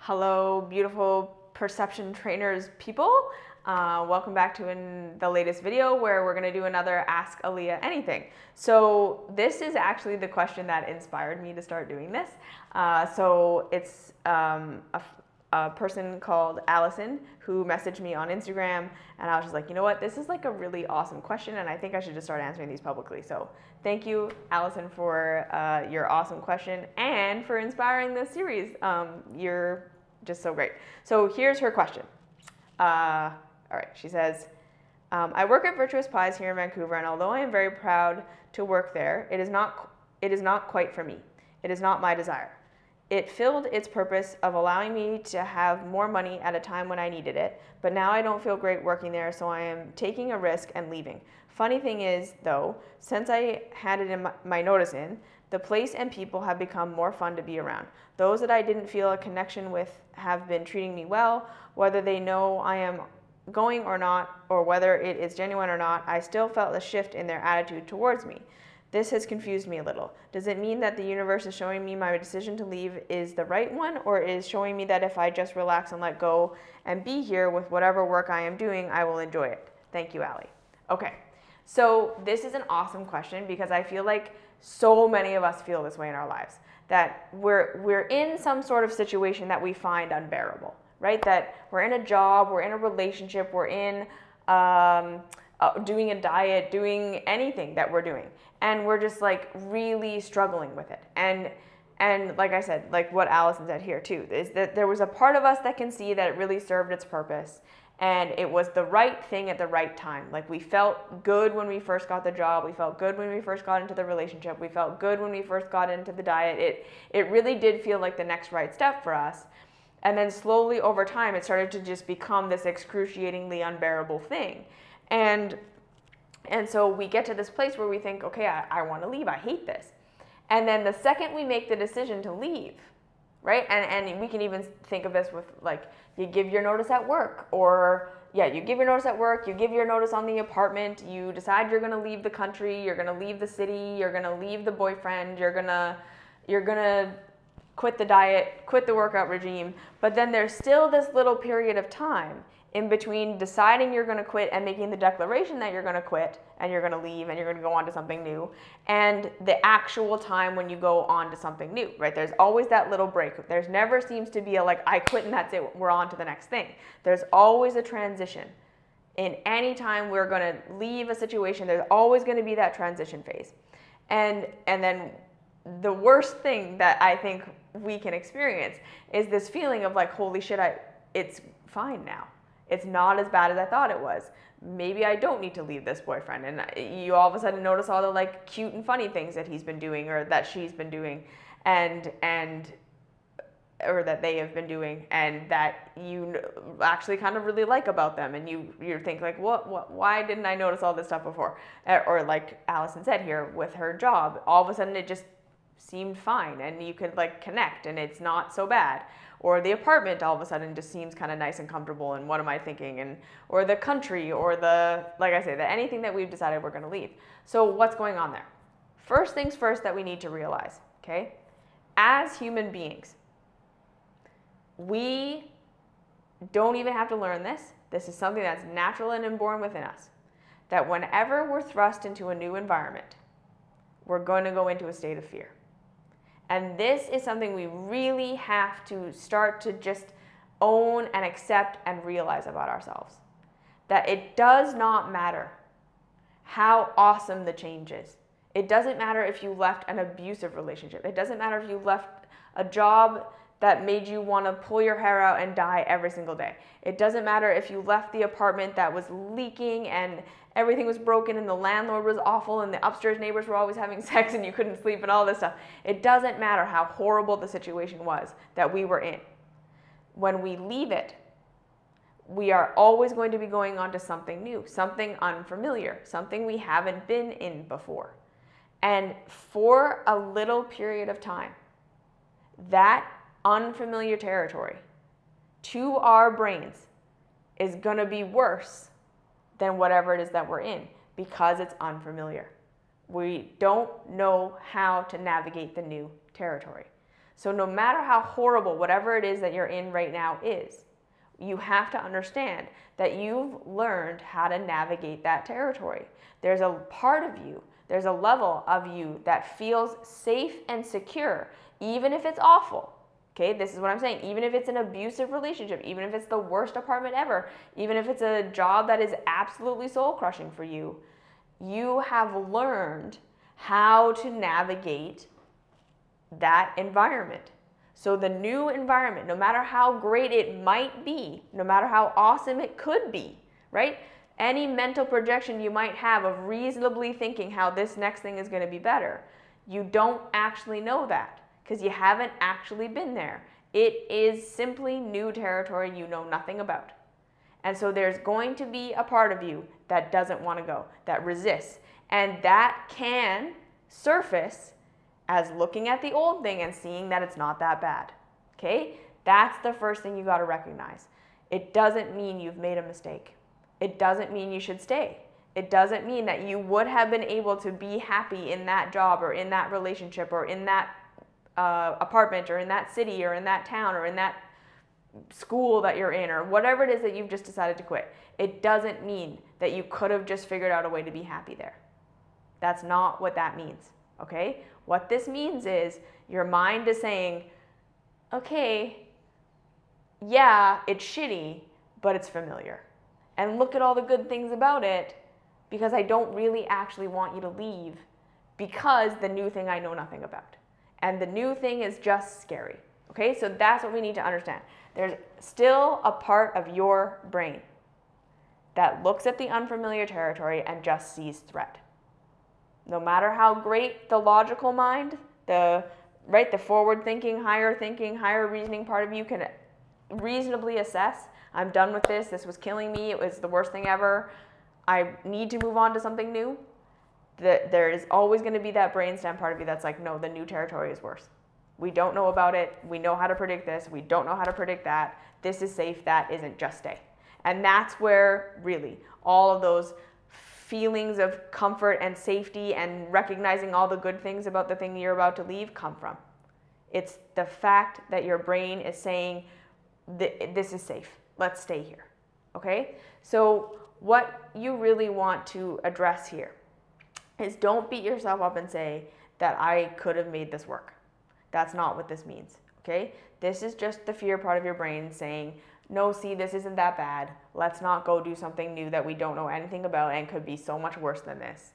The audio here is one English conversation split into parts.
Hello, beautiful perception trainers people. Welcome back to the latest video where we're going to do another Ask Aliyah Anything. So this is actually the question that inspired me to start doing this. So it's a person called Allison who messaged me on Instagram, and I was just like, you know what, this is like a really awesome question, and I think I should just start answering these publicly. So thank you, Allison, for your awesome question and for inspiring this series. You're just so great. So here's her question. All right, she says, I work at Virtuous Pies here in Vancouver, and although I am very proud to work there, it is not quite for me. It is not my desire. It filled its purpose of allowing me to have more money at a time when I needed it, but now I don't feel great working there, so I am taking a risk and leaving. Funny thing is, though, since I handed in my notice in, the place and people have become more fun to be around. Those that I didn't feel a connection with have been treating me well. Whether they know I am going or not, or whether it is genuine or not, I still felt a shift in their attitude towards me. This has confused me a little. Does it mean that the universe is showing me my decision to leave is the right one, or is showing me that if I just relax and let go and be here with whatever work I am doing, I will enjoy it? Thank you, Allie. Okay, so this is an awesome question because I feel like so many of us feel this way in our lives, that we're in some sort of situation that we find unbearable, right? That we're in a job, we're in a relationship, we're in doing a diet, doing anything that we're doing, and we're just like really struggling with it. And like I said, like what Allison said here too, is that there was a part of us that can see that it really served its purpose, and it was the right thing at the right time. Like we felt good when we first got the job, we felt good when we first got into the relationship, we felt good when we first got into the diet. It really did feel like the next right step for us. And then slowly over time, it started to just become this excruciatingly unbearable thing. And so we get to this place where we think, okay, I want to leave, I hate this. And then the second we make the decision to leave, right? And we can even think of this with like, you give your notice at work, or yeah, you give your notice at work, you give your notice on the apartment, you decide you're going to leave the country, you're going to leave the city, you're going to leave the boyfriend, you're going to quit the diet, quit the workout regime, but then there's still this little period of time in between deciding you're going to quit and making the declaration that you're going to quit and you're going to leave and you're going to go on to something new, and the actual time when you go on to something new, right? There's always that little break. There's never seems to be a like, I quit and that's it, we're on to the next thing. There's always a transition. In any time we're going to leave a situation, there's always going to be that transition phase. And then the worst thing that I think we can experience is this feeling of like, holy shit, it's fine now. It's not as bad as I thought it was. Maybe I don't need to leave this boyfriend. And you all of a sudden notice all the like cute and funny things that he's been doing or that she's been doing or that they have been doing, and that you actually kind of really like about them. And you think like, why didn't I notice all this stuff before? Or like Allison said here with her job, all of a sudden it just seemed fine and you could like connect and it's not so bad. Or the apartment all of a sudden just seems kind of nice and comfortable, and what am I thinking? Or the country, or like I say, anything that we've decided we're going to leave. So what's going on there? First things first that we need to realize, okay? As human beings, we don't even have to learn this. This is something that's natural and inborn within us. That whenever we're thrust into a new environment, we're going to go into a state of fear. And this is something we really have to start to just own and accept and realize about ourselves. That it does not matter how awesome the change is. It doesn't matter if you left an abusive relationship. It doesn't matter if you left a job that made you want to pull your hair out and die every single day. It doesn't matter if you left the apartment that was leaking and everything was broken and the landlord was awful and the upstairs neighbors were always having sex and you couldn't sleep and all this stuff. It doesn't matter how horrible the situation was that we were in. When we leave it, we are always going to be going on to something new, something unfamiliar, something we haven't been in before. And for a little period of time, that unfamiliar territory to our brains is going to be worse than whatever it is that we're in, because it's unfamiliar. We don't know how to navigate the new territory. So no matter how horrible whatever it is that you're in right now is, you have to understand that you've learned how to navigate that territory. There's a part of you, there's a level of you that feels safe and secure, even if it's awful. Okay, this is what I'm saying. Even if it's an abusive relationship, even if it's the worst apartment ever, even if it's a job that is absolutely soul crushing for you, you have learned how to navigate that environment. So the new environment, no matter how great it might be, no matter how awesome it could be, right? Any mental projection you might have of reasonably thinking how this next thing is going to be better, you don't actually know that because you haven't actually been there. It is simply new territory you know nothing about. And so there's going to be a part of you that doesn't want to go, that resists. And that can surface as looking at the old thing and seeing that it's not that bad. Okay? That's the first thing you got to recognize. It doesn't mean you've made a mistake. It doesn't mean you should stay. It doesn't mean that you would have been able to be happy in that job or in that relationship or in that apartment or in that city or in that town or in that school that you're in or whatever it is that you've just decided to quit. It doesn't mean that you could have just figured out a way to be happy there. That's not what that means, okay? What this means is your mind is saying, okay, yeah, it's shitty, but it's familiar. And look at all the good things about it because I don't really actually want you to leave because the new thing I know nothing about. And the new thing is just scary, okay? So that's what we need to understand. There's still a part of your brain that looks at the unfamiliar territory and just sees threat. No matter how great the logical mind, the forward-thinking, higher reasoning part of you can reasonably assess, I'm done with this, this was killing me, it was the worst thing ever, I need to move on to something new, there is always going to be that brainstem part of you that's like, no, the new territory is worse. We don't know about it, we know how to predict this, we don't know how to predict that, this is safe, that isn't, just stay. And that's where really all of those feelings of comfort and safety and recognizing all the good things about the thing you're about to leave come from. It's the fact that your brain is saying, this is safe, let's stay here, okay? So what you really want to address here is don't beat yourself up and say that I could have made this work. That's not what this means, okay? This is just the fear part of your brain saying, no, see, this isn't that bad. Let's not go do something new that we don't know anything about and could be so much worse than this,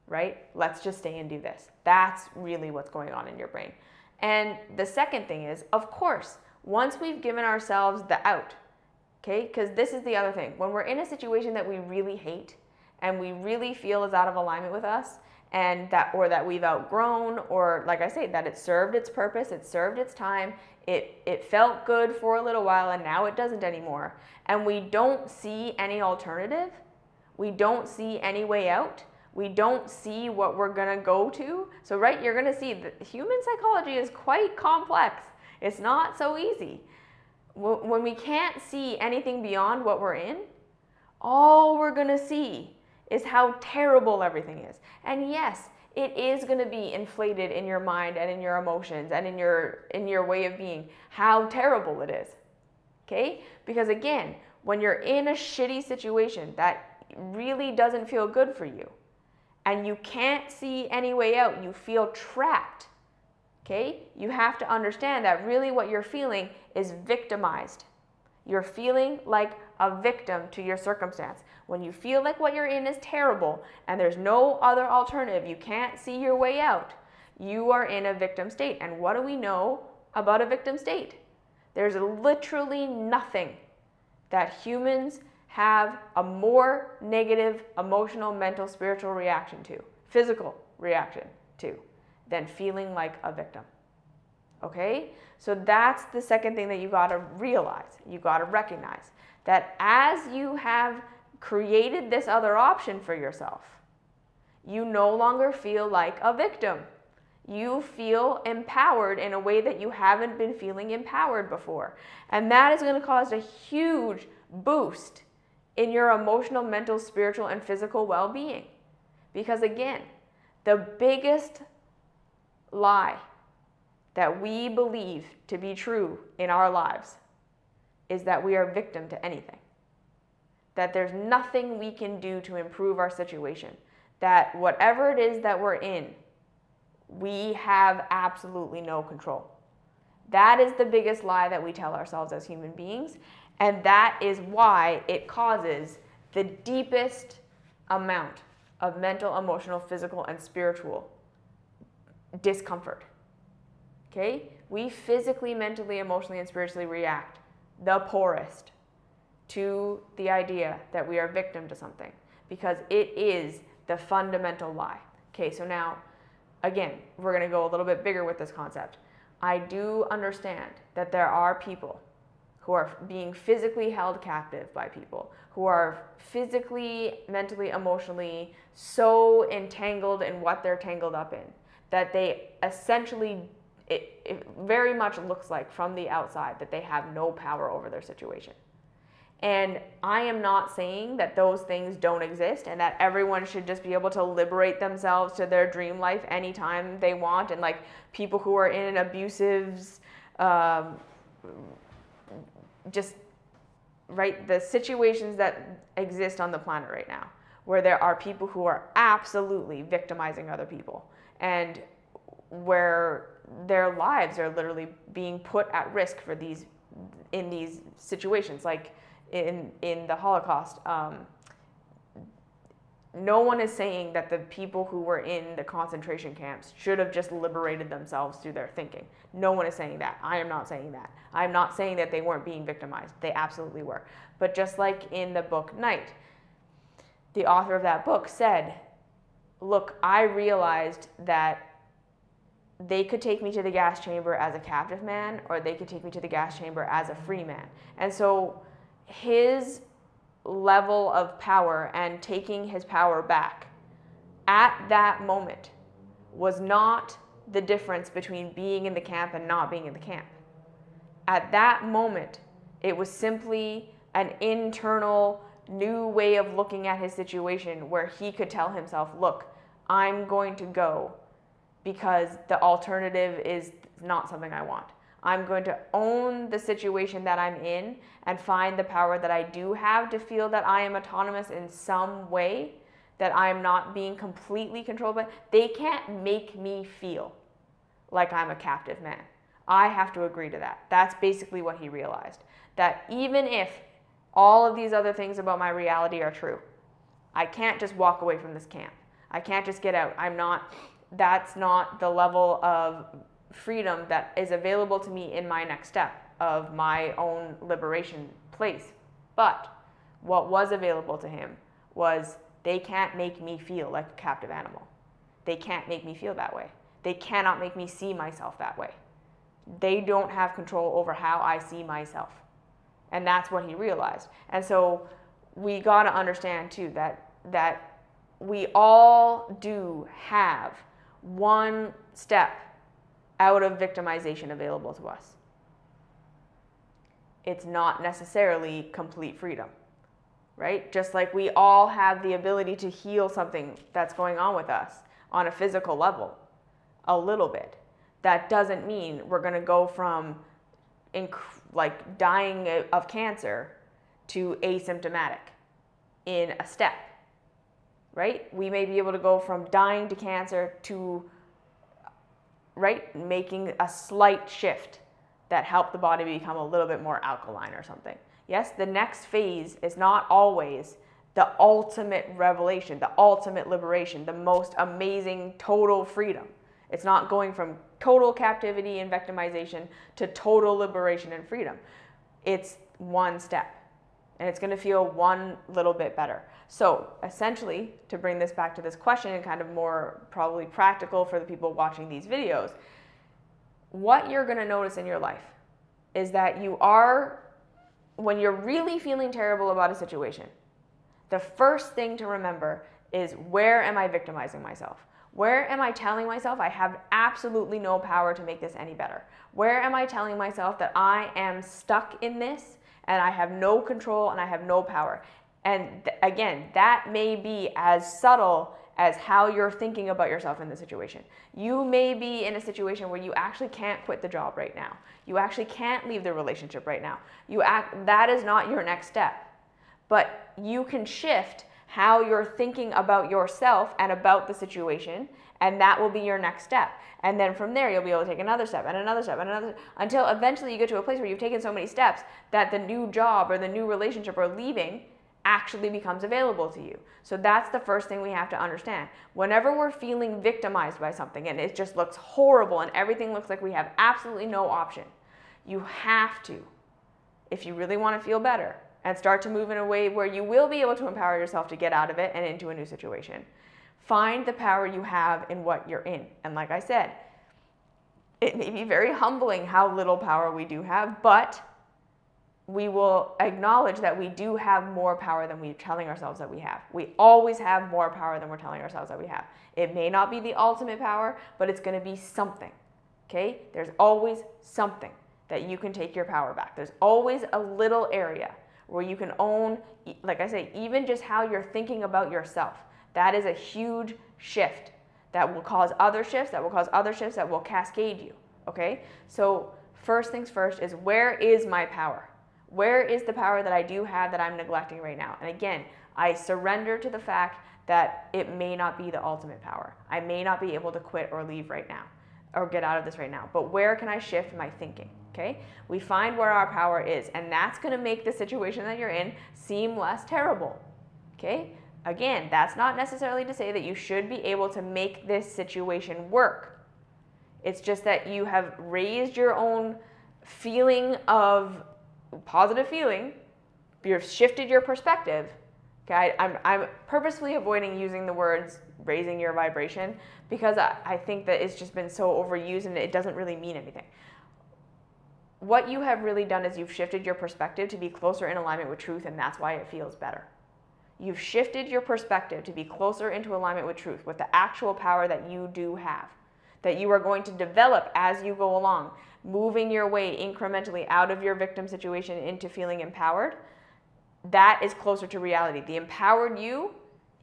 right? Let's just stay and do this. That's really what's going on in your brain. And the second thing is, of course, once we've given ourselves the out, okay, because this is the other thing. When we're in a situation that we really hate and we really feel is out of alignment with us, and that we've outgrown, or like I say, that it served its purpose, it served its time, it felt good for a little while and now it doesn't anymore, and we don't see any alternative, we don't see any way out, we don't see what we're gonna go to. So right, you're gonna see that human psychology is quite complex. It's not so easy. When we can't see anything beyond what we're in, all we're gonna see is how terrible everything is. And yes, it is going to be inflated in your mind and in your emotions and in your way of being, how terrible it is. Okay? Because again, when you're in a shitty situation that really doesn't feel good for you and you can't see any way out, you feel trapped. Okay? You have to understand that really what you're feeling is victimized. You're feeling like a victim to your circumstance. When you feel like what you're in is terrible and there's no other alternative, you can't see your way out, you are in a victim state. And what do we know about a victim state? There's literally nothing that humans have a more negative emotional, mental, spiritual reaction to, physical reaction to, than feeling like a victim. Okay? So that's the second thing that you got to realize, you got to recognize, that as you have created this other option for yourself, you no longer feel like a victim. You feel empowered in a way that you haven't been feeling empowered before. And that is going to cause a huge boost in your emotional, mental, spiritual, and physical well-being. Because again, the biggest lie that we believe to be true in our lives is that we are victim to anything. That there's nothing we can do to improve our situation. That whatever it is that we're in, we have absolutely no control. That is the biggest lie that we tell ourselves as human beings, and that is why it causes the deepest amount of mental, emotional, physical, and spiritual discomfort. Okay? We physically, mentally, emotionally, and spiritually react the poorest to the idea that we are victim to something because it is the fundamental lie. Okay, so now, again, we're going to go a little bit bigger with this concept. I do understand that there are people who are being physically held captive by people, who are physically, mentally, emotionally so entangled in what they're tangled up in that they essentially, it very much looks like from the outside that they have no power over their situation. And I am not saying that those things don't exist and that everyone should just be able to liberate themselves to their dream life anytime they want. And like people who are in an abusive, just, right, the situations that exist on the planet right now, where there are people who are absolutely victimizing other people and where their lives are literally being put at risk for these, in these situations, like in the Holocaust. No one is saying that the people who were in the concentration camps should have just liberated themselves through their thinking. No one is saying that. I am not saying that. I'm not saying that they weren't being victimized. They absolutely were. But just like in the book Night, the author of that book said, look, I realized that they could take me to the gas chamber as a captive man, or they could take me to the gas chamber as a free man. And so his level of power and taking his power back at that moment was not the difference between being in the camp and not being in the camp. At that moment, it was simply an internal new way of looking at his situation where he could tell himself, look, I'm going to go because the alternative is not something I want. I'm going to own the situation that I'm in and find the power that I do have to feel that I am autonomous in some way, that I'm not being completely controlled by. They can't make me feel like I'm a captive man. I have to agree to that. That's basically what he realized. That even if all of these other things about my reality are true, I can't just walk away from this camp. I can't just get out. That's not the level of freedom that is available to me in my next step of my own liberation place. But what was available to him was, they can't make me feel like a captive animal. They can't make me feel that way. They cannot make me see myself that way. They don't have control over how I see myself. And that's what he realized. And so we got to understand too that we all do have one step out of victimization available to us. It's not necessarily complete freedom, right? Just like we all have the ability to heal something that's going on with us on a physical level, a little bit. That doesn't mean we're going to go from like dying of cancer to asymptomatic in a step, right? We may be able to go from dying to cancer to, right, making a slight shift that helped the body become a little bit more alkaline or something. Yes, the next phase is not always the ultimate revelation, the ultimate liberation, the most amazing total freedom. It's not going from total captivity and victimization to total liberation and freedom. It's one step, and it's going to feel one little bit better. So essentially, to bring this back to this question and kind of more probably practical for the people watching these videos, what you're going to notice in your life is that you are, when you're really feeling terrible about a situation, the first thing to remember is, where am I victimizing myself? Where am I telling myself I have absolutely no power to make this any better? Where am I telling myself that I am stuck in this and I have no control and I have no power? And again, that may be as subtle as how you're thinking about yourself in the situation. You may be in a situation where you actually can't quit the job right now. You actually can't leave the relationship right now. That is not your next step. But you can shift how you're thinking about yourself and about the situation, and that will be your next step. And then from there, you'll be able to take another step and another step and another, until eventually you get to a place where you've taken so many steps that the new job or the new relationship or leaving actually becomes available to you. So that's the first thing we have to understand. Whenever we're feeling victimized by something and it just looks horrible and everything looks like we have absolutely no option, you have to, if you really want to feel better and start to move in a way where you will be able to empower yourself to get out of it and into a new situation, find the power you have in what you're in. And like I said, it may be very humbling how little power we do have, but we will acknowledge that we do have more power than we're telling ourselves that we have. We always have more power than we're telling ourselves that we have. It may not be the ultimate power, but it's going to be something. Okay? There's always something that you can take your power back. There's always a little area where you can own, like I say, even just how you're thinking about yourself. That is a huge shift that will cause other shifts, that will cause other shifts that will cascade you. Okay? So first things first is, where is my power? Where is the power that I do have that I'm neglecting right now? And again, I surrender to the fact that it may not be the ultimate power. I may not be able to quit or leave right now or get out of this right now. But where can I shift my thinking? Okay? We find where our power is, and that's going to make the situation that you're in seem less terrible. Okay? Again, that's not necessarily to say that you should be able to make this situation work. It's just that you have raised your own feeling of positive feeling, you've shifted your perspective. Okay, I'm purposefully avoiding using the words raising your vibration because I think that it's just been so overused and it doesn't really mean anything. What you have really done is you've shifted your perspective to be closer in alignment with truth, and that's why it feels better. You've shifted your perspective to be closer into alignment with truth, with the actual power that you do have, that you are going to develop as you go along, moving your way incrementally out of your victim situation into feeling empowered. That is closer to reality. The empowered you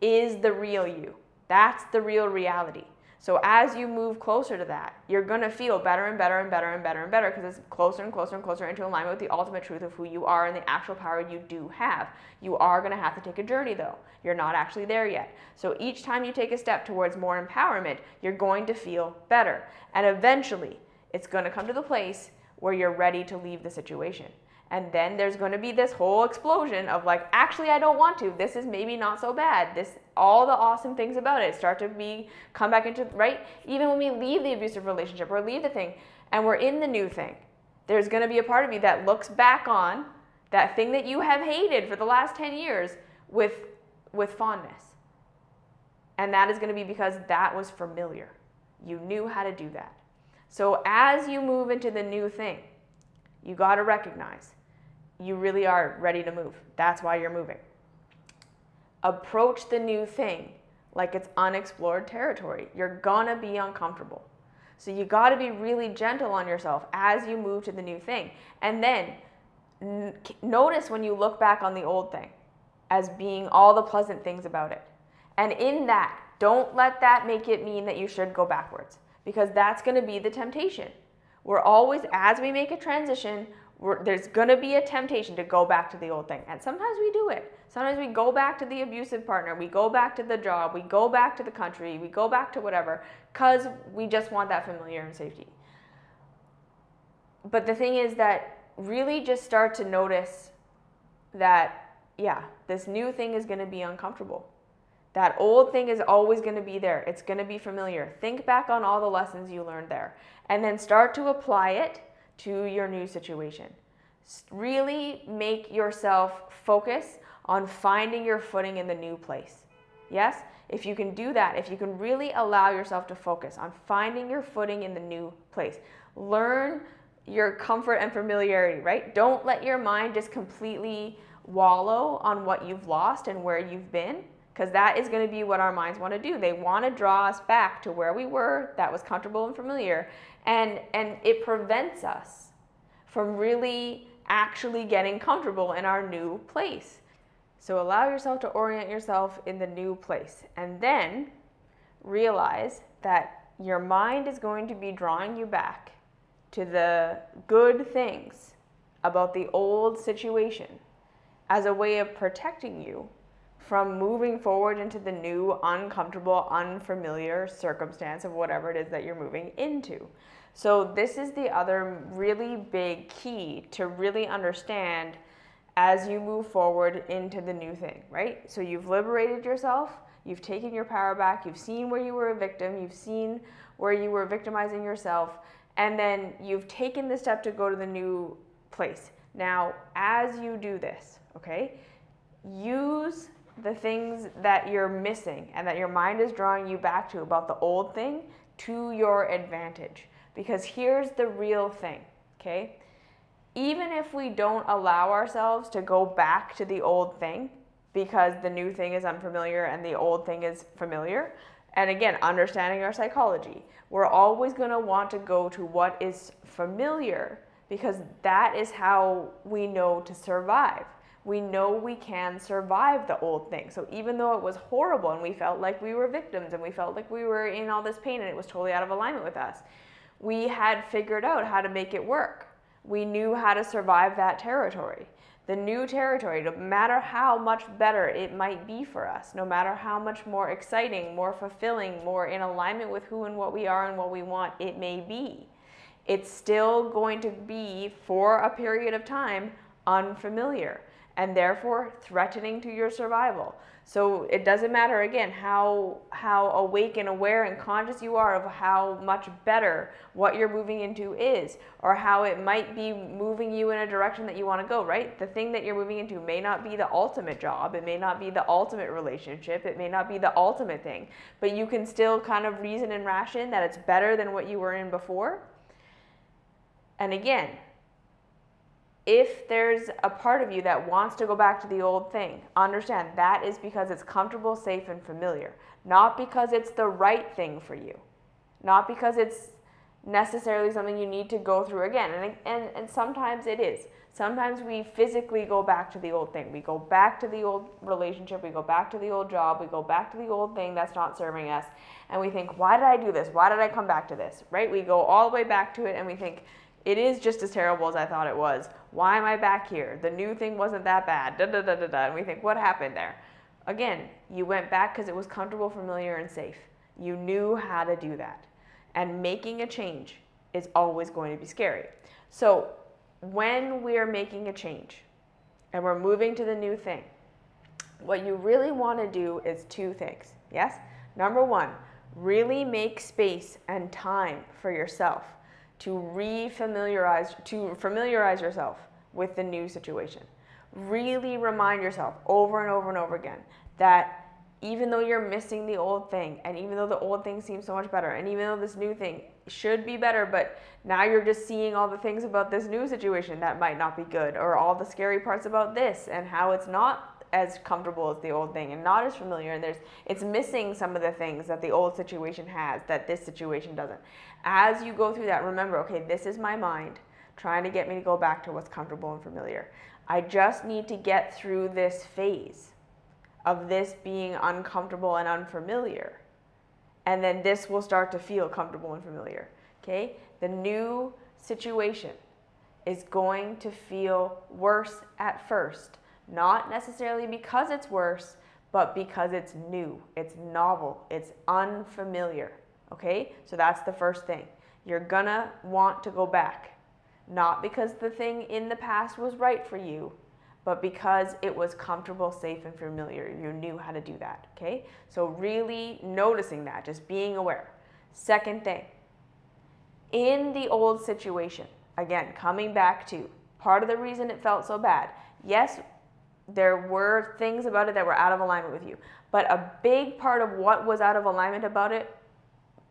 is the real you. That's the real reality. So as you move closer to that, you're going to feel better and better and better and better and better, because it's closer and closer and closer into alignment with the ultimate truth of who you are and the actual power you do have. You are going to have to take a journey though. You're not actually there yet. So each time you take a step towards more empowerment, you're going to feel better. And eventually, it's going to come to the place where you're ready to leave the situation. And then there's going to be this whole explosion of like, actually, I don't want to. This is maybe not so bad. All the awesome things about it start to come back into, right? Even when we leave the abusive relationship or leave the thing and we're in the new thing, there's going to be a part of you that looks back on that thing that you have hated for the last 10 years with fondness. And that is going to be because that was familiar. You knew how to do that. So as you move into the new thing, you got to recognize you really are ready to move. That's why you're moving. Approach the new thing like it's unexplored territory. You're going to be uncomfortable. So you got to be really gentle on yourself as you move to the new thing. And then notice when you look back on the old thing as being all the pleasant things about it. And in that, don't let that make it mean that you should go backwards, because that's going to be the temptation. We're always, as we make a transition, there's going to be a temptation to go back to the old thing. And sometimes we do it. Sometimes we go back to the abusive partner. We go back to the job. We go back to the country. We go back to whatever, because we just want that familiar and safety. But the thing is that really just start to notice that, yeah, this new thing is going to be uncomfortable. That old thing is always going to be there. It's going to be familiar. Think back on all the lessons you learned there, and then start to apply it to your new situation. Really make yourself focus on finding your footing in the new place. Yes? If you can do that, if you can really allow yourself to focus on finding your footing in the new place, learn your comfort and familiarity, right? Don't let your mind just completely wallow on what you've lost and where you've been, because that is going to be what our minds want to do. They want to draw us back to where we were, that was comfortable and familiar, and it prevents us from really actually getting comfortable in our new place. So allow yourself to orient yourself in the new place, and then realize that your mind is going to be drawing you back to the good things about the old situation as a way of protecting you from moving forward into the new, uncomfortable, unfamiliar circumstance of whatever it is that you're moving into. So this is the other really big key to really understand as you move forward into the new thing, right? So you've liberated yourself, you've taken your power back, you've seen where you were a victim, you've seen where you were victimizing yourself, and then you've taken the step to go to the new place. Now, as you do this, okay, use the things that you're missing and that your mind is drawing you back to about the old thing to your advantage. Because here's the real thing, okay? Even if we don't allow ourselves to go back to the old thing because the new thing is unfamiliar and the old thing is familiar, and again, understanding our psychology, we're always going to want to go to what is familiar because that is how we know to survive. We know we can survive the old thing. So even though it was horrible and we felt like we were victims and we felt like we were in all this pain and it was totally out of alignment with us, we had figured out how to make it work. We knew how to survive that territory. The new territory, no matter how much better it might be for us, no matter how much more exciting, more fulfilling, more in alignment with who and what we are and what we want it may be, it's still going to be, for a period of time, unfamiliar and therefore threatening to your survival. So it doesn't matter, again, how awake and aware and conscious you are of how much better what you're moving into is, or how it might be moving you in a direction that you want to go, right? The thing that you're moving into may not be the ultimate job, it may not be the ultimate relationship, it may not be the ultimate thing, but you can still kind of reason and ration that it's better than what you were in before. And again, if there's a part of you that wants to go back to the old thing, understand that is because it's comfortable, safe, and familiar. Not because it's the right thing for you. Not because it's necessarily something you need to go through again. And sometimes it is. Sometimes we physically go back to the old thing. We go back to the old relationship. We go back to the old job. We go back to the old thing that's not serving us. And we think, why did I do this? Why did I come back to this? Right? We go all the way back to it and we think, it is just as terrible as I thought it was. Why am I back here? The new thing wasn't that bad. Da, da, da, da, da. And we think, what happened there? Again, you went back because it was comfortable, familiar, and safe. You knew how to do that. And making a change is always going to be scary. So when we're making a change and we're moving to the new thing, what you really want to do is two things. Yes? Number one, really make space and time for yourself to familiarize yourself with the new situation. Really remind yourself over and over and over again that even though you're missing the old thing, and even though the old thing seems so much better, and even though this new thing should be better, but now you're just seeing all the things about this new situation that might not be good, or all the scary parts about this and how it's not as comfortable as the old thing and not as familiar, and it's missing some of the things that the old situation has that this situation doesn't. As you go through that, remember, okay, this is my mind trying to get me to go back to what's comfortable and familiar. I just need to get through this phase of this being uncomfortable and unfamiliar, and then this will start to feel comfortable and familiar. Okay? The new situation is going to feel worse at first. Not necessarily because it's worse, but because it's new, it's novel, it's unfamiliar, okay? So that's the first thing. You're gonna want to go back, not because the thing in the past was right for you, but because it was comfortable, safe, and familiar. You knew how to do that, okay? So really noticing that, just being aware. Second thing, in the old situation, again, coming back to part of the reason it felt so bad, yes, there were things about it that were out of alignment with you. But a big part of what was out of alignment about it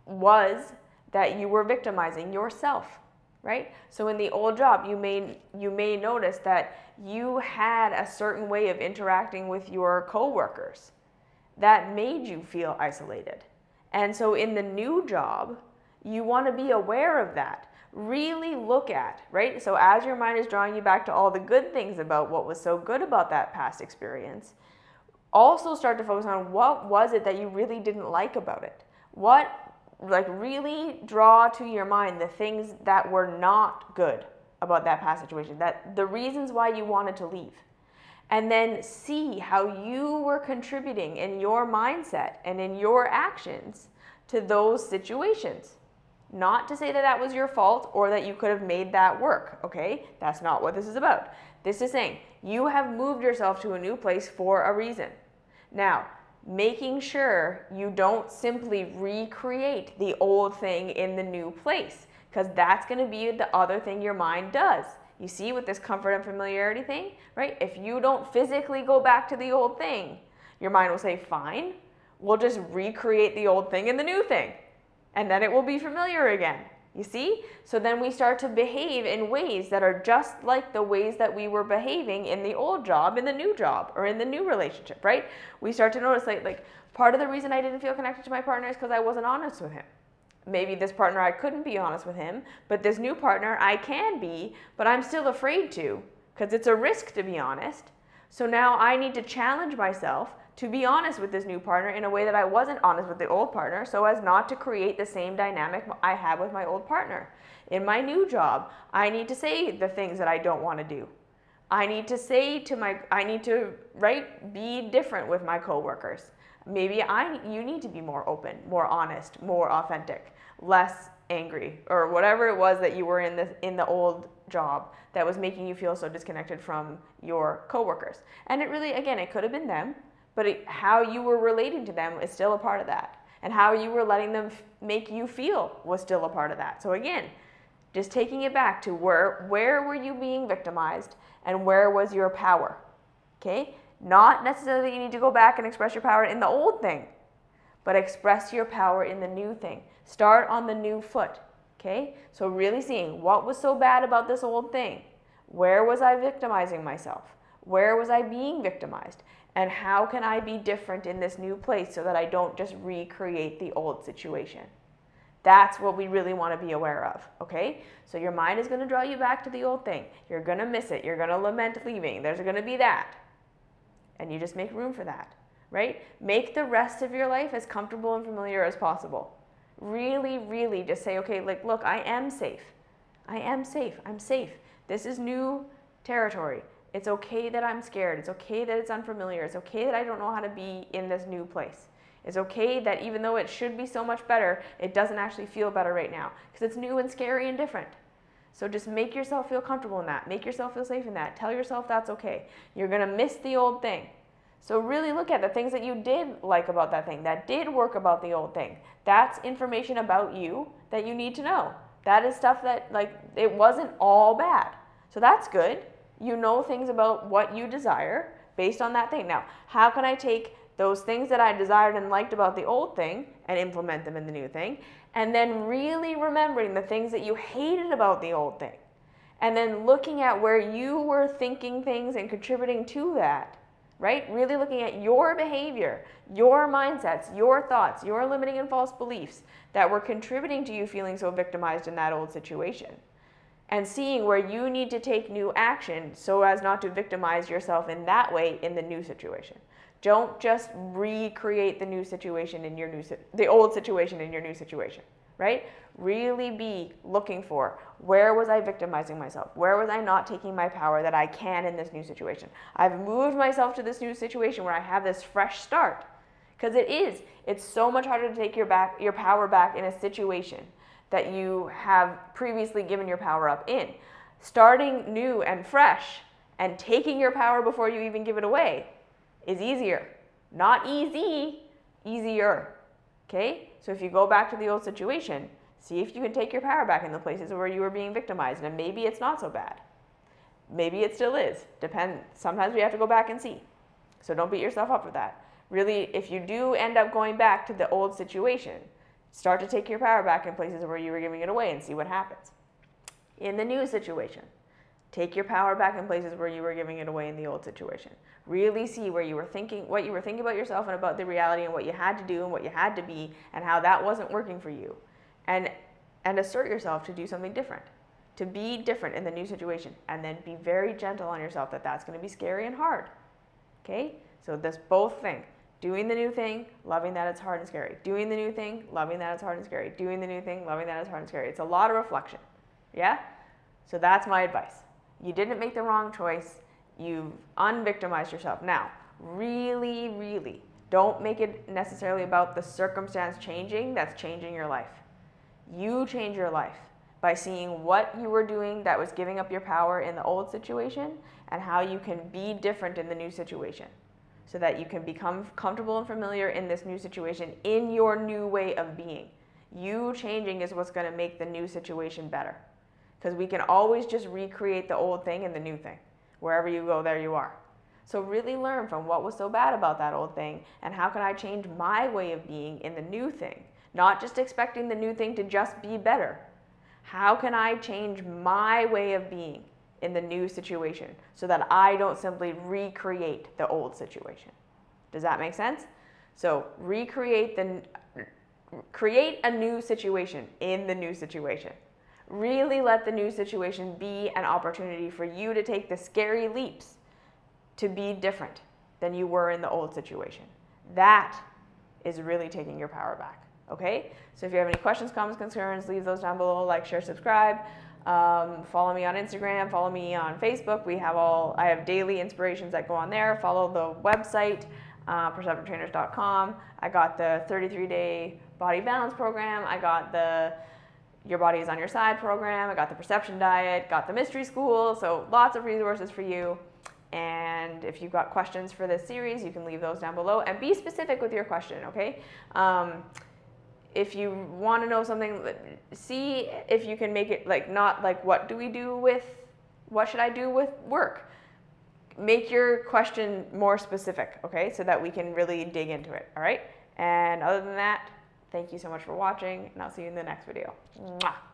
was that you were victimizing yourself, right? So in the old job, you may notice that you had a certain way of interacting with your coworkers that made you feel isolated. And so in the new job, you want to be aware of that. Really look at, right? So as your mind is drawing you back to all the good things about what was so good about that past experience, also start to focus on what was it that you really didn't like about it? Like really draw to your mind the things that were not good about that past situation, that the reasons why you wanted to leave. And then see how you were contributing in your mindset and in your actions to those situations. Not to say that that was your fault or that you could have made that work, okay? That's not what this is about. This is saying you have moved yourself to a new place for a reason. Now, making sure you don't simply recreate the old thing in the new place, because that's going to be the other thing your mind does. You see with this comfort and familiarity thing, right? If you don't physically go back to the old thing, your mind will say, fine, we'll just recreate the old thing in the new thing, and then it will be familiar again. You see? So then we start to behave in ways that are just like the ways that we were behaving in the old job, in the new job, or in the new relationship, right? We start to notice like part of the reason I didn't feel connected to my partner is because I wasn't honest with him. Maybe this partner I couldn't be honest with him, but this new partner I can be, but I'm still afraid to because it's a risk to be honest. So now I need to challenge myself to be honest with this new partner in a way that I wasn't honest with the old partner, so as not to create the same dynamic I had with my old partner. In my new job, I need to say the things that I don't want to do. I need to be different with my coworkers. Maybe you need to be more open, more honest, more authentic, less angry, or whatever it was that you were in the old job that was making you feel so disconnected from your coworkers. And it really, again, it could have been them, but how you were relating to them is still a part of that. And how you were letting them make you feel was still a part of that. So again, just taking it back to where were you being victimized and where was your power, okay? Not necessarily that you need to go back and express your power in the old thing, but express your power in the new thing. Start on the new foot, okay? So really seeing what was so bad about this old thing. Where was I victimizing myself? Where was I being victimized? And how can I be different in this new place so that I don't just recreate the old situation? That's what we really want to be aware of, okay? So your mind is going to draw you back to the old thing. You're going to miss it. You're going to lament leaving. There's going to be that. And you just make room for that, right? Make the rest of your life as comfortable and familiar as possible. Really, really just say, okay, like, look, I am safe. I am safe. I'm safe. This is new territory. It's okay that I'm scared. It's okay that it's unfamiliar. It's okay that I don't know how to be in this new place. It's okay that even though it should be so much better, it doesn't actually feel better right now because it's new and scary and different. So just make yourself feel comfortable in that. Make yourself feel safe in that. Tell yourself that's okay. You're going to miss the old thing. So really look at the things that you did like about that thing, that did work about the old thing. That's information about you that you need to know. That is stuff that, like, it wasn't all bad. So that's good. You know things about what you desire based on that thing. Now, how can I take those things that I desired and liked about the old thing and implement them in the new thing? And then really remembering the things that you hated about the old thing. And then looking at where you were thinking things and contributing to that, right? Really looking at your behavior, your mindsets, your thoughts, your limiting and false beliefs that were contributing to you feeling so victimized in that old situation. And seeing where you need to take new action so as not to victimize yourself in that way in the new situation. Don't just recreate the new situation in the old situation in your new situation, right? Really be looking for, where was I victimizing myself? Where was I not taking my power that I can in this new situation? I've moved myself to this new situation where I have this fresh start. Because it's so much harder to take your power back in a situation that you have previously given your power up in. Starting new and fresh and taking your power before you even give it away is easier. Not easy, easier. Okay? So if you go back to the old situation, see if you can take your power back in the places where you were being victimized, and maybe it's not so bad. Maybe it still is. Sometimes we have to go back and see. So don't beat yourself up for that. Really, if you do end up going back to the old situation, start to take your power back in places where you were giving it away and see what happens. In the new situation, take your power back in places where you were giving it away in the old situation. Really see where you were thinking, what you were thinking about yourself and about the reality and what you had to do and what you had to be and how that wasn't working for you. And assert yourself to do something different, to be different in the new situation, and then be very gentle on yourself that that's going to be scary and hard. Okay? So this both thing. Doing the new thing, loving that it's hard and scary. Doing the new thing, loving that it's hard and scary. Doing the new thing, loving that it's hard and scary. It's a lot of reflection. Yeah? So that's my advice. You didn't make the wrong choice. You've unvictimized yourself. Now, really, really, don't make it necessarily about the circumstance changing that's changing your life. You change your life by seeing what you were doing that was giving up your power in the old situation and how you can be different in the new situation so that you can become comfortable and familiar in this new situation in your new way of being. You changing is what's going to make the new situation better, because we can always just recreate the old thing and the new thing. Wherever you go, there you are. So really learn from what was so bad about that old thing and how can I change my way of being in the new thing, not just expecting the new thing to just be better. How can I change my way of being in the new situation so that I don't simply recreate the old situation? Does that make sense? So create a new situation in the new situation. Really let the new situation be an opportunity for you to take the scary leaps to be different than you were in the old situation. That is really taking your power back. Okay? So if you have any questions, comments, concerns, leave those down below. Like, share, subscribe. Follow me on Instagram. Follow me on Facebook. I have daily inspirations that go on there. Follow the website, perceptivetrainers.com. I got the 33-day body balance program. I got the Your Body is on Your Side program. I got the perception diet. Got the mystery school. So lots of resources for you. And if you've got questions for this series, you can leave those down below and be specific with your question, okay? If you want to know something, see if you can make it like not like what should I do with work? Make your question more specific, okay? So that we can really dig into it, all right? And other than that, thank you so much for watching, and I'll see you in the next video. Mwah.